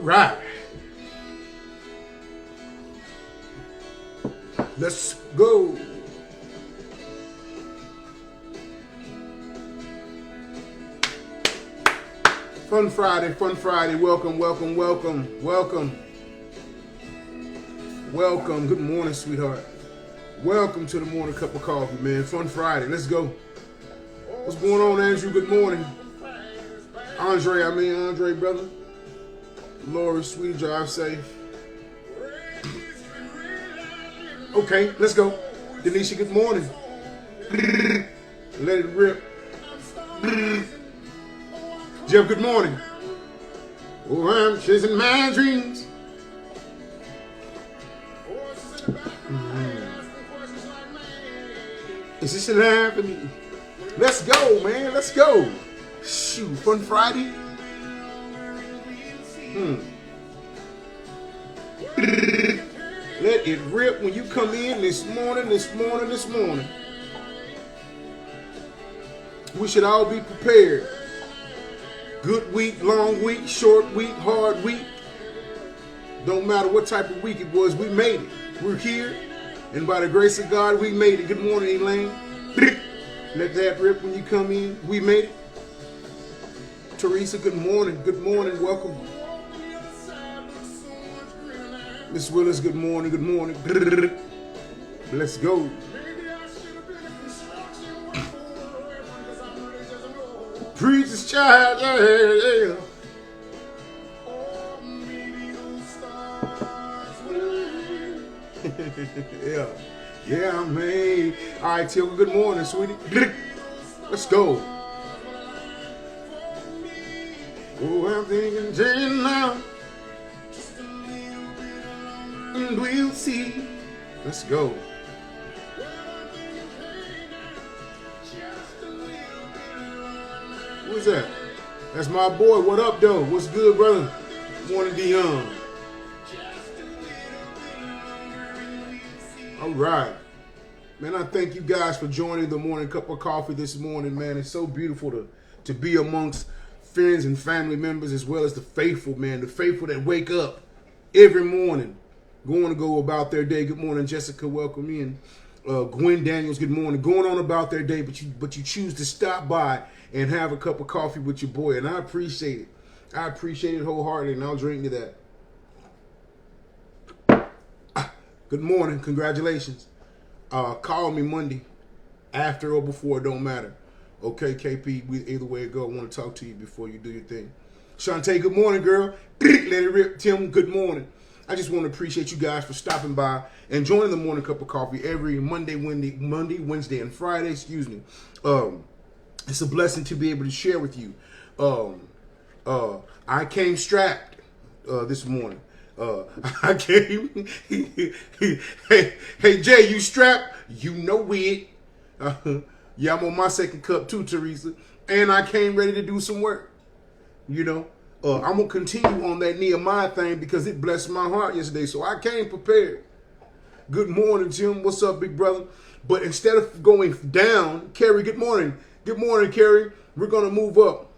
right. Let's go. Fun Friday, fun Friday. Welcome, welcome, welcome, welcome. Welcome. Good morning, sweetheart. Welcome to the morning cup of coffee, man. Fun Friday. Let's go. What's going on, Andrew? Good morning. Andre, brother. Lori, sweetie, drive safe. Okay, let's go. Denisha, good morning. Let it rip. Jeff, good morning. Oh, I'm chasing my dreams. Is this happening? Let's go, man. Let's go. Shoot, fun Friday. Let it rip when you come in this morning. We should all be prepared. Good week, long week, short week, hard week. Don't matter what type of week it was, we made it. We're here, and by the grace of God, we made it. Good morning, Elaine. Let that rip when you come in. We made it. Teresa, good morning. Good morning. Welcome. Miss Willis, good morning. Good morning. Let's go. Preacher's child, yeah. Yeah, man. All right, Tilka, good morning, sweetie. Let's go. Oh, I'm thinking Jane now. And we'll see. Let's go. Who's that? That's my boy. What up, though? What's good, brother? Morning, Dion. All right. Man, I thank you guys for joining the morning cup of coffee this morning, man. It's so beautiful to be amongst friends and family members as well as the faithful, man. The faithful that wake up every morning, going to go about their day. Good morning, Jessica. Welcome in. Gwen Daniels, good morning. Going on about their day, but you choose to stop by and have a cup of coffee with your boy, and I appreciate it. I appreciate it wholeheartedly, and I'll drink to that. Good morning. Congratulations. Call me Monday, after or before, it don't matter. Okay, KP, either way it go, I want to talk to you before you do your thing. Shantae, good morning, girl. Let it rip. Tim, good morning. I just want to appreciate you guys for stopping by and joining the morning cup of coffee every Monday, Wednesday, and Friday. Excuse me. It's a blessing to be able to share with you. I came strapped this morning. I came. Hey, Jay, you strapped? You know it. Yeah, I'm on my second cup too, Teresa. And I came ready to do some work. You know, I'm going to continue on that Nehemiah thing because it blessed my heart yesterday. So I came prepared. Good morning, Jim. What's up, big brother? But instead of going down, Carrie, good morning. Good morning, Carrie. We're going to move up.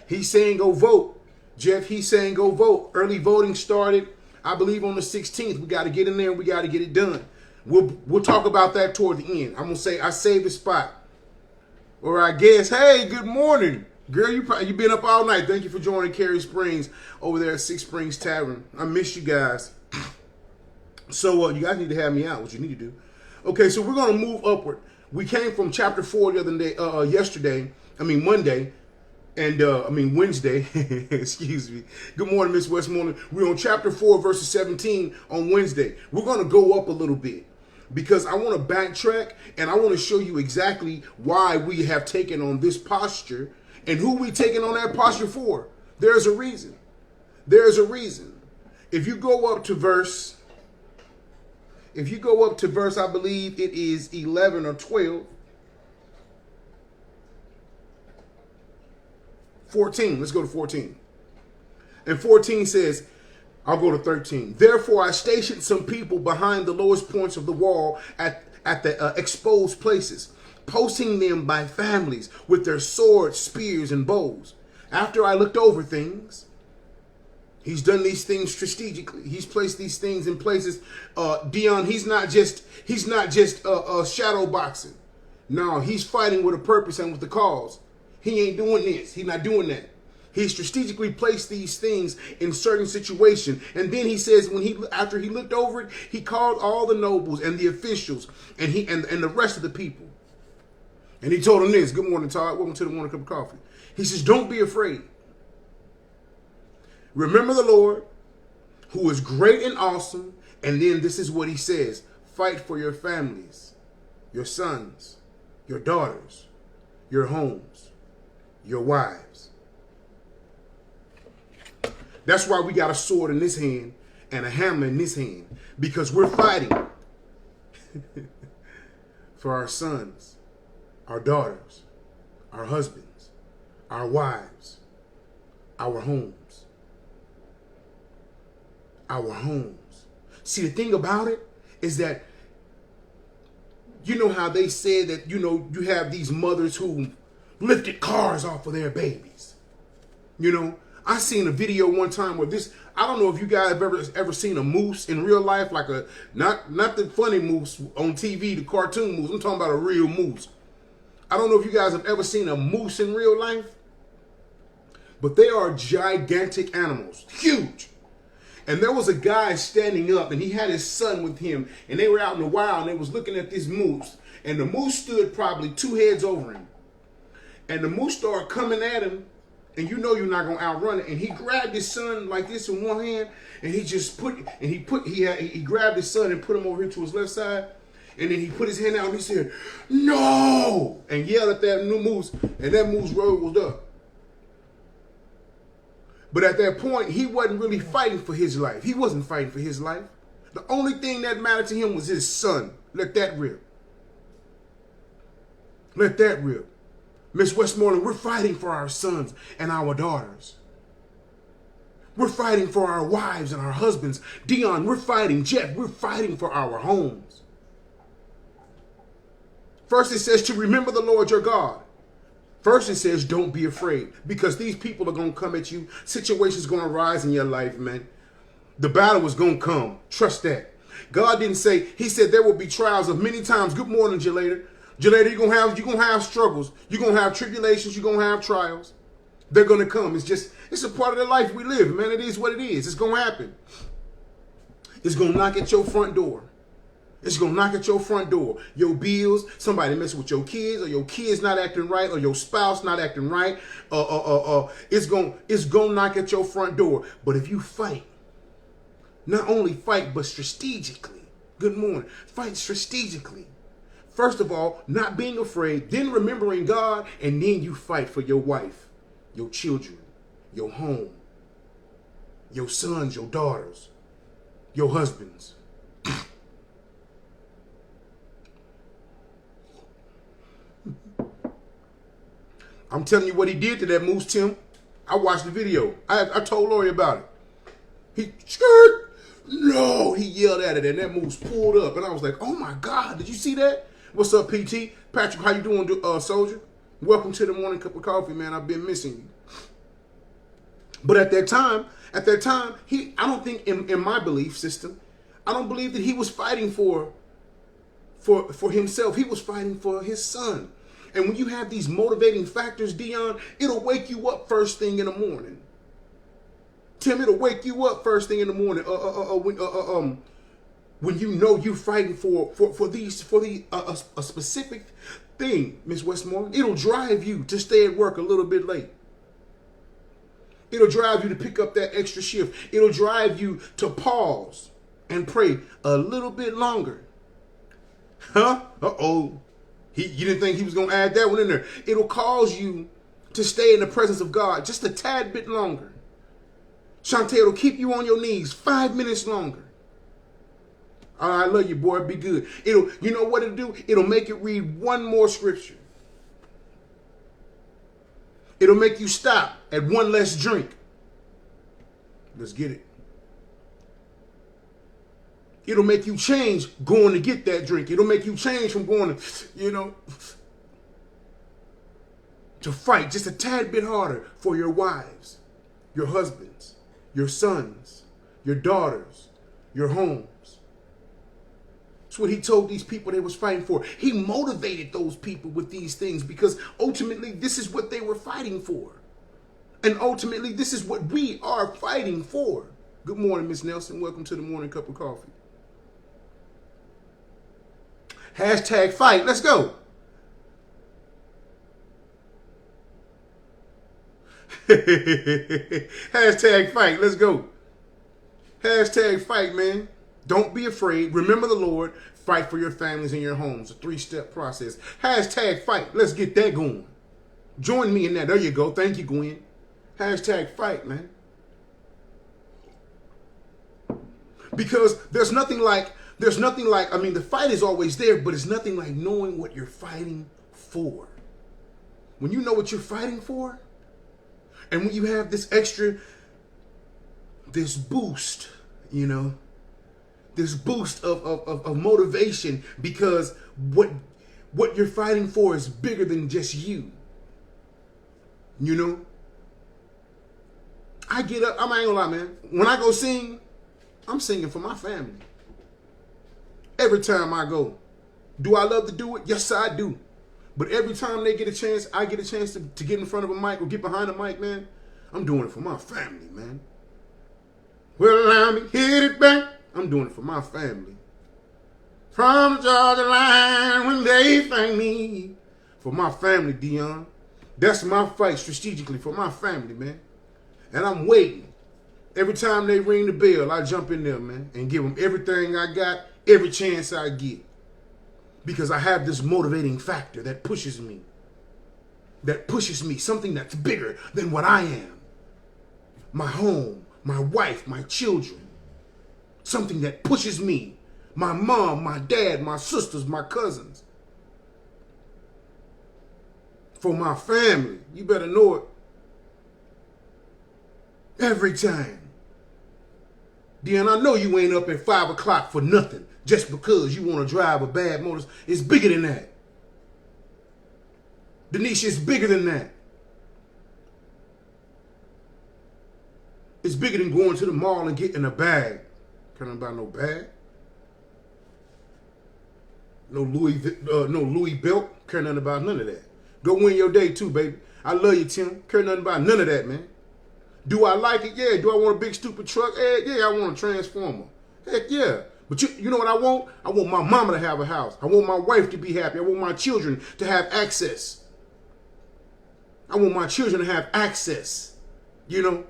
He's saying go vote. Jeff, he's saying go vote. Early voting started, I believe, on the 16th. We got to get in there and we got to get it done. We'll talk about that toward the end. I'm going to say I saved the spot. Or I guess, hey, good morning. Girl, you been up all night. Thank you for joining Carrie Springs over there at Six Springs Tavern. I miss you guys. So you guys need to have me out, what you need to do. Okay, so we're going to move upward. We came from chapter 4 the other day, Monday. And Wednesday. Excuse me. Good morning, Miss Westmoreland. We're on chapter 4, verses 17 on Wednesday. We're going to go up a little bit because I want to backtrack and I want to show you exactly why we have taken on this posture and who we taking on that posture for. There's a reason. There's a reason. If you go up to verse, I believe it is 11 or 12. 14. Let's go to 14. And 14 says, I'll go to 13. Therefore, I stationed some people behind the lowest points of the wall at the exposed places, posting them by families with their swords, spears, and bows. After I looked over things, He's done these things strategically. He's placed these things in places. Dion, he's not just shadow boxing. No, he's fighting with a purpose and with the cause. He ain't doing this. He's not doing that. He strategically placed these things in certain situations. And then he says, after he looked over it, he called all the nobles and the officials and the rest of the people. And he told them this. Good morning, Todd. Welcome to the Morning Cup of Coffee. He says, don't be afraid. Remember the Lord, who is great and awesome. And then this is what he says. Fight for your families, your sons, your daughters, your homes, your wives. That's why we got a sword in this hand and a hammer in this hand. Because we're fighting for our sons, our daughters, our husbands, our wives, our homes. Our homes. See, the thing about it is that, you know how they said that, you have these mothers who lifted cars off of their babies. I seen a video one time where I don't know if you guys have ever seen a moose in real life, like not the funny moose on TV, the cartoon moose. I'm talking about a real moose. I don't know if you guys have ever seen a moose in real life, but they are gigantic animals, huge. And there was a guy standing up, and he had his son with him, and they were out in the wild, and they was looking at this moose, and the moose stood probably 2 heads over him. And the moose started coming at him, and you're not gonna outrun it. And he grabbed his son like this in one hand, and he grabbed his son and put him over here to his left side, and then he put his hand out and he said, "No!" and yelled at that new moose, and that moose rolled up. But at that point, he wasn't really fighting for his life. He wasn't fighting for his life. The only thing that mattered to him was his son. Let that rip. Let that rip. Miss Westmoreland, we're fighting for our sons and our daughters. We're fighting for our wives and our husbands. Dion, we're fighting. Jeff, we're fighting for our homes. First it says to remember the Lord your God. First it says don't be afraid, because these people are going to come at you. Situations going to rise in your life, man. The battle is going to come. Trust that. God didn't say, he said there will be trials of many times. Good morning, Jelada. Jelada, you're going to have struggles. You're going to have tribulations. You're going to have trials. They're going to come. It's a part of the life we live, man. It is what it is. It's going to happen. It's going to knock at your front door. It's going to knock at your front door. Your bills, somebody messing with your kids, or your kids not acting right, or your spouse not acting right. It's going to knock at your front door. But if you fight, not only fight, but strategically. Good morning. Fight strategically. First of all, not being afraid, then remembering God, and then you fight for your wife, your children, your home, your sons, your daughters, your husbands. I'm telling you what he did to that moose, Tim. I watched the video. I told Lori about it. He skirt. No, he yelled at it, and that moose pulled up, and I was like, "Oh my God, did you see that?" What's up, PT? Patrick, how you doing, soldier? Welcome to the Morning Cup of Coffee, man. I've been missing you. But at that time, I don't think in my belief system, I don't believe that he was fighting for himself. He was fighting for his son. And when you have these motivating factors, Dion, it'll wake you up first thing in the morning. Tim, it'll wake you up first thing in the morning. When you know you're fighting for a specific thing, Miss Westmoreland, it'll drive you to stay at work a little bit late. It'll drive you to pick up that extra shift. It'll drive you to pause and pray a little bit longer. Huh? Uh-oh. You didn't think he was going to add that one in there. It'll cause you to stay in the presence of God just a tad bit longer. Shantae, it'll keep you on your knees 5 minutes longer. I love you, boy. Be good. You know what it'll do? It'll make it read one more scripture. It'll make you stop at one less drink. Let's get it. It'll make you change going to get that drink. It'll make you change from going to fight just a tad bit harder for your wives, your husbands, your sons, your daughters, your homes. That's what he told these people they was fighting for. He motivated those people with these things because ultimately this is what they were fighting for. And ultimately this is what we are fighting for. Good morning, Miss Nelson. Welcome to the morning cup of coffee. Hashtag fight. Let's go. Hashtag fight. Let's go. Hashtag fight, man. Don't be afraid. Remember the Lord. Fight for your families and your homes. A 3-step process. Hashtag fight. Let's get that going. Join me in that. There you go. Thank you, Gwen. Hashtag fight, man. Because there's nothing like, I mean, the fight is always there, but it's nothing like knowing what you're fighting for. When you know what you're fighting for, and when you have this extra, this boost, you know, this boost of motivation because what you're fighting for is bigger than just you. You know? I get up, I ain't gonna lie, man. When I go sing, I'm singing for my family. Every time I go. Do I love to do it? Yes, I do. But every time they get a chance, I get a chance to get in front of a mic or get behind a mic, man, I'm doing it for my family, man. Well, let me hit it back. I'm doing it for my family. From the Georgia line when they thank me. For my family, Dion. That's my fight strategically for my family, man. And I'm waiting. Every time they ring the bell, I jump in there, man, and give them everything I got, every chance I get. Because I have this motivating factor that pushes me. That pushes me, something that's bigger than what I am. My home, my wife, my children. Something that pushes me. My mom, my dad, my sisters, my cousins. For my family. You better know it. Every time. Then I know you ain't up at 5 o'clock for nothing. Just because you want to drive a bad motor. It's bigger than that. Denisha, it's bigger than that. It's bigger than going to the mall and getting a bag. Can't buy no bag. No Louis belt. Care nothing about none of that. Go win your day too, baby. I love you, Tim. Care nothing about none of that, man. Do I like it? Yeah. Do I want a big stupid truck? Yeah, I want a transformer. Heck yeah. But you know what I want? I want my mama to have a house. I want my wife to be happy. I want my children to have access. I want my children to have access. You know?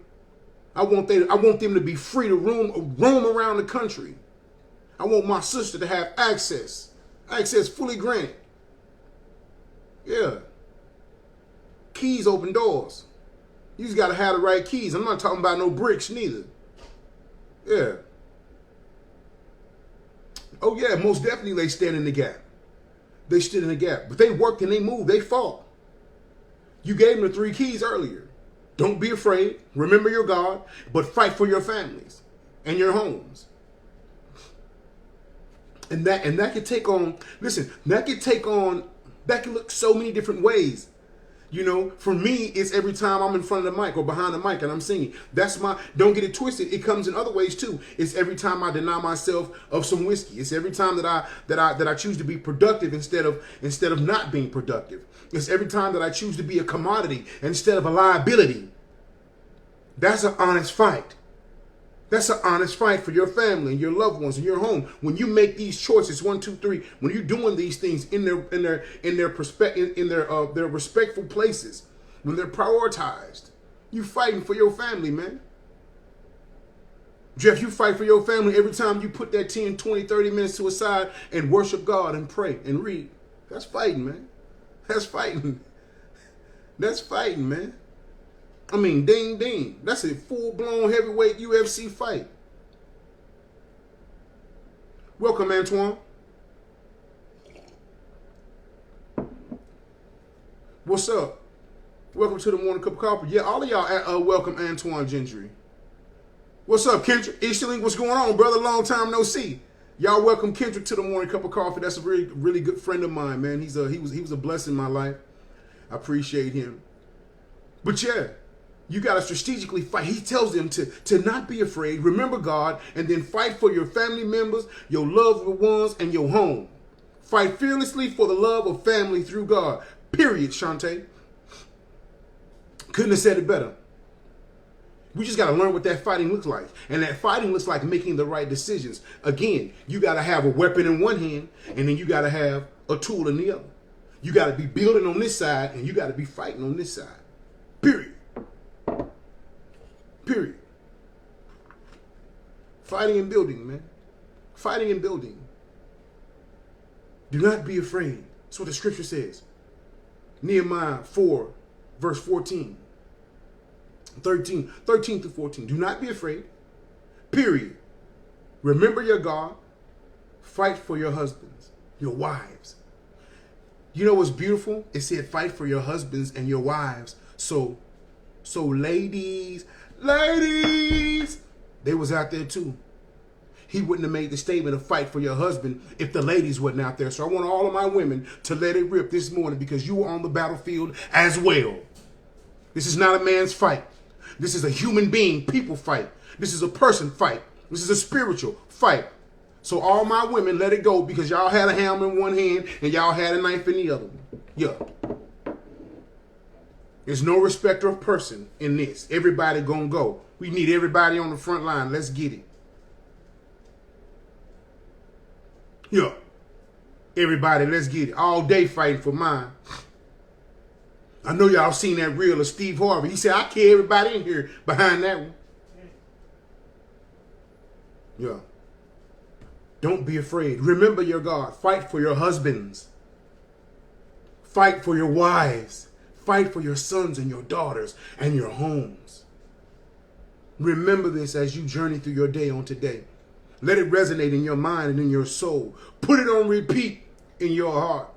I want them to be free to roam around the country. I want my sister to have access. Access fully granted. Yeah. Keys open doors. You just got to have the right keys. I'm not talking about no bricks neither. Yeah. Oh, yeah, most definitely they stand in the gap. They stood in the gap. But they worked and they moved. They fought. You gave them the 3 keys earlier. Don't be afraid. Remember your God. But fight for your families and your homes. And that could take on, listen, that could look so many different ways. You know, for me, it's every time I'm in front of the mic or behind the mic and I'm singing. Don't get it twisted. It comes in other ways too. It's every time I deny myself of some whiskey. It's every time that I choose to be productive instead of not being productive. It's every time that I choose to be a commodity instead of a liability. That's an honest fight. That's an honest fight for your family and your loved ones and your home. When you make these choices, 1, 2, 3, when you're doing these things in their respectful places, when they're prioritized, you fighting for your family, man. Jeff, you fight for your family every time you put that 10, 20, 30 minutes to a side and worship God and pray and read. That's fighting, man. That's fighting. That's fighting, man. I mean, ding, ding. That's a full-blown heavyweight UFC fight. Welcome, Antoine. What's up? Welcome to the Morning Cup of Coffee. Yeah, all of y'all welcome Antoine Gentry. What's up, Kendrick? Easterling, what's going on, brother? Long time no see. Y'all welcome Kendrick to the Morning Cup of Coffee. That's a really, really good friend of mine, man. He was a blessing in my life. I appreciate him. But yeah, You got to strategically fight. He tells them to not be afraid, remember God, and then fight for your family members, your loved ones, and your home. Fight fearlessly for the love of family through God. Period, Shantae. Couldn't have said it better. We just got to learn what that fighting looks like. And that fighting looks like making the right decisions. Again, you got to have a weapon in one hand, and then you got to have a tool in the other. You got to be building on this side, and you got to be fighting on this side. Period. Period. Fighting and building, man. Fighting and building. Do not be afraid. That's what the scripture says. Nehemiah 4, verse 14. 13 through 14. Do not be afraid. Period. Remember your God. Fight for your husbands, your wives. You know what's beautiful? It said fight for your husbands and your wives. So ladies, they was out there too. He wouldn't have made the statement of fight for your husband if the ladies wasn't out there. So I want all of my women to let it rip this morning because you were on the battlefield as well. This is not a man's fight. This is a human being, people fight. This is a person fight. This is a spiritual fight. So all my women, let it go because y'all had a hammer in one hand and y'all had a knife in the other one. Yeah. There's no respecter of person in this. Everybody gonna go. We need everybody on the front line. Let's get it. Yeah. Everybody, let's get it. All day fighting for mine. I know y'all seen that reel of Steve Harvey. He said, I carry everybody in here behind that one. Yeah. Don't be afraid. Remember your God. Fight for your husbands. Fight for your wives. Fight for your sons and your daughters and your homes. Remember this as you journey through your day on today. Let it resonate in your mind and in your soul. Put it on repeat in your heart.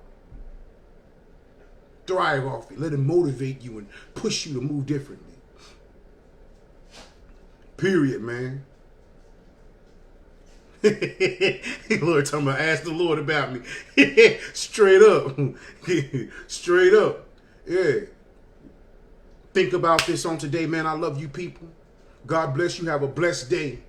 Thrive off it. Let it motivate you and push you to move differently. Period, man. Lord talking about ask the Lord about me. Straight up. Straight up. Yeah. Think about this on today, man. I love you people. God bless you. Have a blessed day.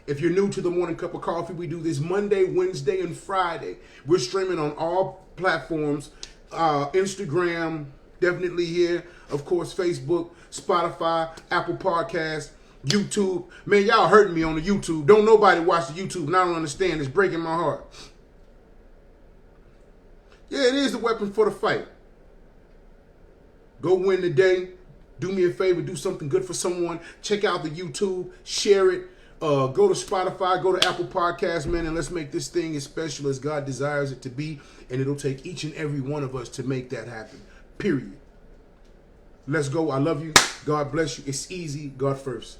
If you're new to the Morning Cup of Coffee, we do this Monday, Wednesday, and Friday. We're streaming on all platforms. Instagram, definitely here. Of course, Facebook, Spotify, Apple Podcasts, YouTube. Man, y'all hurting me on the YouTube. Don't nobody watch the YouTube, and I don't understand. It's breaking my heart. Yeah, it is the weapon for the fight. Go win the day. Do me a favor. Do something good for someone. Check out the YouTube. Share it. Go to Spotify. Go to Apple Podcasts, man, and let's make this thing as special as God desires it to be. And it'll take each and every one of us to make that happen. Period. Let's go. I love you. God bless you. It's easy. God first.